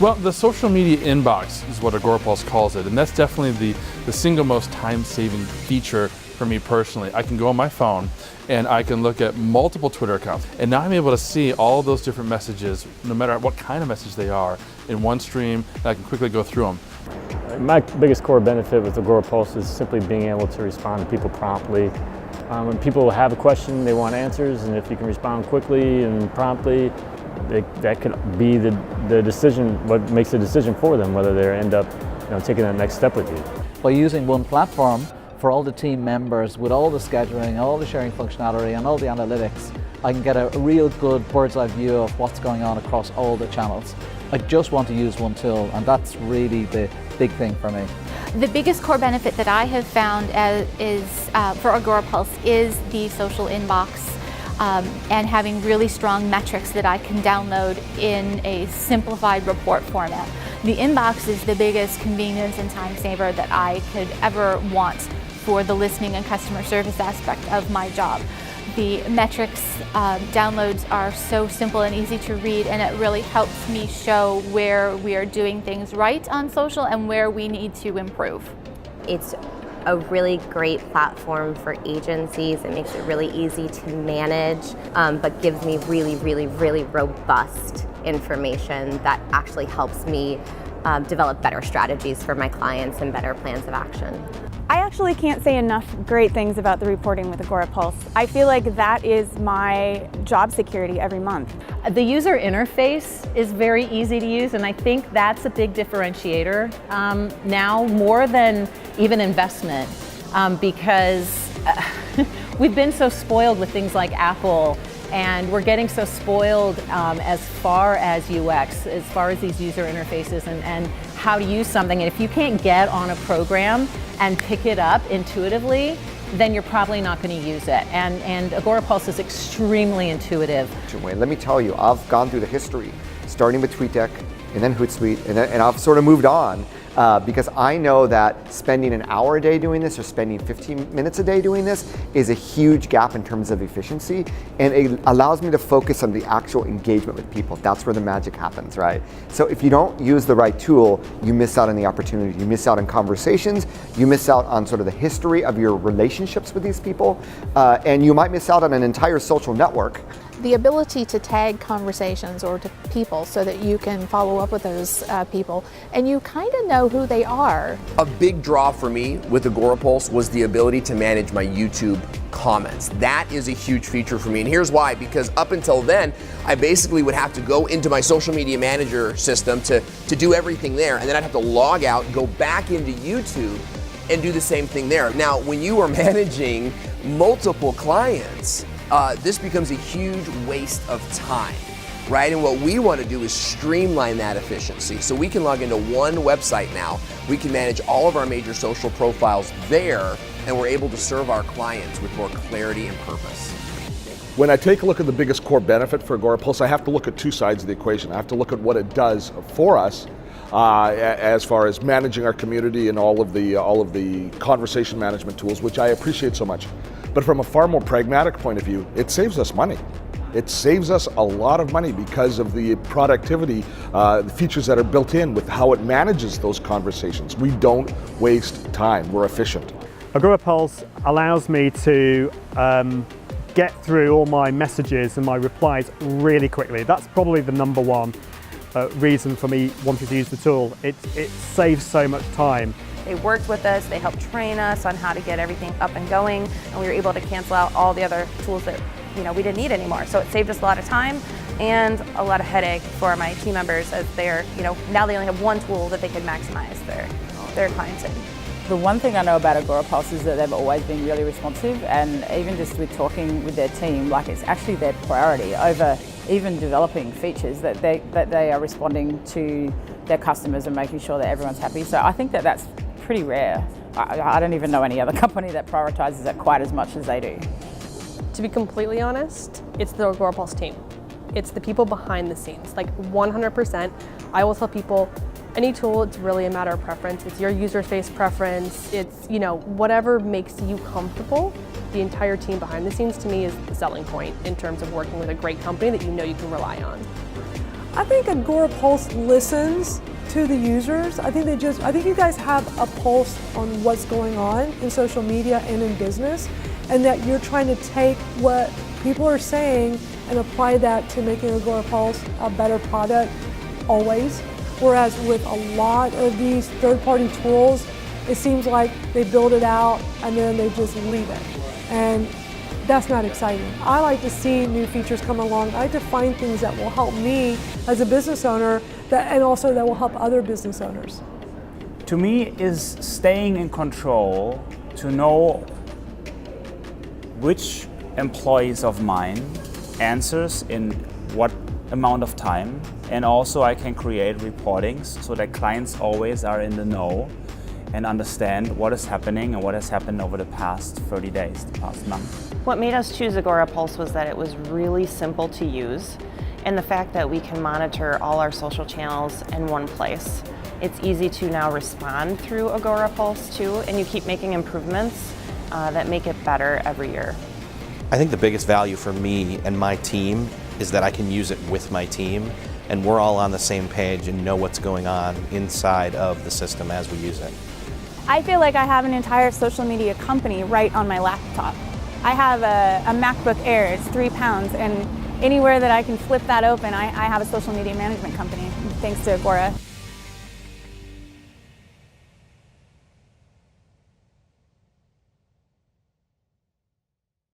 Well, the social media inbox is what Agorapulse calls it, and that's definitely the single most time-saving feature for me personally. I can go on my phone and I can look at multiple Twitter accounts, and now I'm able to see all those different messages, no matter what kind of message they are, in one stream, and I can quickly go through them. My biggest core benefit with Agorapulse is simply being able to respond to people promptly. When people have a question, they want answers, and if you can respond quickly and promptly, that could be the decision, what makes the decision for them, whether they end up taking that next step with you. By using one platform for all the team members, with all the scheduling, all the sharing functionality and all the analytics, I can get a real good bird's eye view of what's going on across all the channels. I just want to use one tool, and that's really the big thing for me. The biggest core benefit that I have found for Agorapulse is the social inbox. And having really strong metrics that I can download in a simplified report format. The inbox is the biggest convenience and time saver that I could ever want for the listening and customer service aspect of my job. The metrics downloads are so simple and easy to read, and it really helps me show where we are doing things right on social and where we need to improve. It's a really great platform for agencies. It makes it really easy to manage, but gives me really robust information that actually helps me develop better strategies for my clients and better plans of action. I actually can't say enough great things about the reporting with Agorapulse. I feel like that is my job security every month. The user interface is very easy to use, and I think that's a big differentiator now, more than even investment, because we've been so spoiled with things like Apple, and we're getting so spoiled as far as UX, as far as these user interfaces and how to use something. And if you can't get on a program and pick it up intuitively, then you're probably not going to use it. And Agorapulse is extremely intuitive. Let me tell you, I've gone through the history, starting with TweetDeck, and then Hootsuite, and I've sort of moved on. Because I know that spending an hour a day doing this or spending 15 minutes a day doing this is a huge gap in terms of efficiency, and it allows me to focus on the actual engagement with people. That's where the magic happens, right? So if you don't use the right tool, you miss out on the opportunity. You miss out on conversations, you miss out on sort of the history of your relationships with these people, and you might miss out on an entire social network. The ability to tag conversations or to people so that you can follow up with those people and you kind of know who they are. A big draw for me with Agorapulse was the ability to manage my YouTube comments. That is a huge feature for me, and here's why. Because up until then, I basically would have to go into my social media manager system to do everything there, and then I'd have to log out, go back into YouTube, and do the same thing there. Now, when you are managing multiple clients, this becomes a huge waste of time, right? And what we want to do is streamline that efficiency. So we can log into one website now, we can manage all of our major social profiles there, and we're able to serve our clients with more clarity and purpose. When I take a look at the biggest core benefit for Agorapulse, I have to look at two sides of the equation. I have to look at what it does for us as far as managing our community and all of the conversation management tools, which I appreciate so much. But from a far more pragmatic point of view, it saves us money. It saves us a lot of money because of the productivity, the features that are built in with how it manages those conversations. We don't waste time, we're efficient. Agorapulse allows me to get through all my messages and my replies really quickly. That's probably the number one reason for me wanting to use the tool. It saves so much time. They worked with us, they helped train us on how to get everything up and going, and we were able to cancel out all the other tools that we didn't need anymore. So it saved us a lot of time and a lot of headache for my team members, as they're, now they only have one tool that they can maximize their clients in. The one thing I know about Agorapulse is that they've always been really responsive, and even just with talking with their team, like, it's actually their priority over even developing features, that they are responding to their customers and making sure that everyone's happy. So I think that that's pretty rare. I don't even know any other company that prioritizes it quite as much as they do. To be completely honest, it's the Agorapulse team. It's the people behind the scenes, like 100%. I will tell people, any tool, it's really a matter of preference. It's your user space preference. It's, whatever makes you comfortable. The entire team behind the scenes, to me, is the selling point in terms of working with a great company that you can rely on. I think Agorapulse listens to the users. I think you guys have a pulse on what's going on in social media and in business, and that you're trying to take what people are saying and apply that to making Agorapulse a better product always. Whereas with a lot of these third-party tools, it seems like they build it out and then they just leave it. And that's not exciting. I like to see new features come along. I like to find things that will help me as a business owner and also that will help other business owners. To me, is staying in control, to know which employees of mine answers in what amount of time, and also I can create reportings so that clients always are in the know and understand what is happening and what has happened over the past 30 days, the past month. What made us choose Agorapulse was that it was really simple to use, and the fact that we can monitor all our social channels in one place. It's easy to now respond through Agorapulse too, and you keep making improvements that make it better every year. I think the biggest value for me and my team is that I can use it with my team, and we're all on the same page and know what's going on inside of the system as we use it. I feel like I have an entire social media company right on my laptop. I have a MacBook Air, it's 3 pounds, and anywhere that I can flip that open, I have a social media management company, thanks to Agora.